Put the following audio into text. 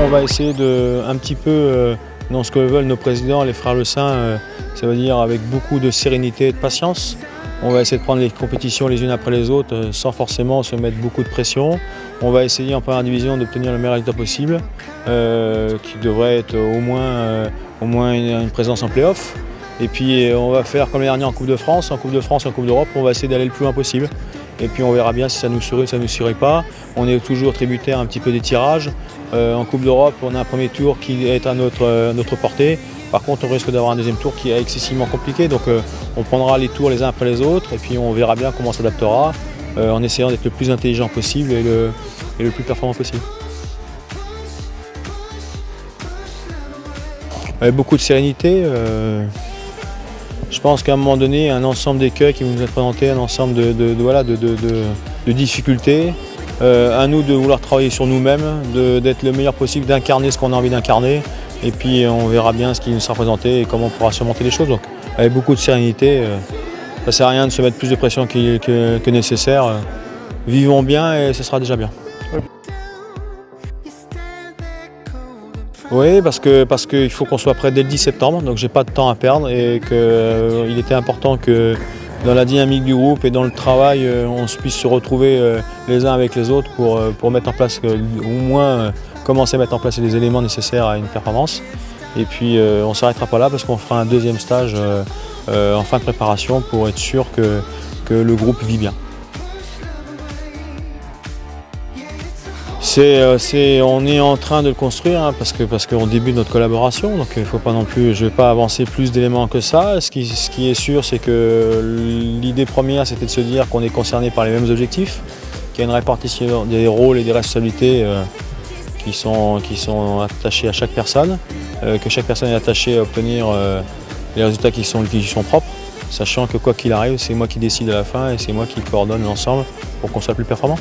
on va essayer de, un petit peu, dans ce que veulent nos présidents, les frères Le Saint, ça veut dire avec beaucoup de sérénité et de patience. On va essayer de prendre les compétitions les unes après les autres sans forcément se mettre beaucoup de pression. On va essayer en première division d'obtenir le meilleur résultat possible, qui devrait être au moins une présence en play-off. Et puis on va faire comme l'année dernière en Coupe de France, en Coupe d'Europe, on va essayer d'aller le plus loin possible. Et puis on verra bien si ça nous sourit ou ça ne nous sourit pas. On est toujours tributaire un petit peu des tirages. En Coupe d'Europe, on a un premier tour qui est à notre portée. Par contre, on risque d'avoir un deuxième tour qui est excessivement compliqué. Donc on prendra les tours les uns après les autres et puis on verra bien comment on s'adaptera en essayant d'être le plus intelligent possible et le plus performant possible. Avec beaucoup de sérénité. Je pense qu'à un moment donné, un ensemble d'écueils qui vont nous être présentés, un ensemble de difficultés. À nous de vouloir travailler sur nous-mêmes, d'être le meilleur possible, d'incarner ce qu'on a envie d'incarner. Et puis on verra bien ce qui nous sera présenté et comment on pourra surmonter les choses. Donc avec beaucoup de sérénité, ça ne sert à rien de se mettre plus de pression que nécessaire. Vivons bien et ce sera déjà bien. Oui, parce qu'il faut qu'on soit prêt dès le 10 septembre, donc j'ai pas de temps à perdre et qu'il était important que dans la dynamique du groupe et dans le travail, on puisse se retrouver les uns avec les autres pour mettre en place, au moins commencer à mettre en place les éléments nécessaires à une performance. Et puis on ne s'arrêtera pas là parce qu'on fera un deuxième stage en fin de préparation pour être sûr que le groupe vit bien. On est en train de le construire hein, parce qu'on débute notre collaboration, donc il faut pas non plus, je ne vais pas avancer plus d'éléments que ça. Ce qui est sûr, c'est que l'idée première, c'était de se dire qu'on est concerné par les mêmes objectifs, qu'il y a une répartition des rôles et des responsabilités qui sont attachés à chaque personne, que chaque personne est attachée à obtenir les résultats qui sont propres, sachant que quoi qu'il arrive, c'est moi qui décide à la fin et c'est moi qui coordonne l'ensemble pour qu'on soit plus performant.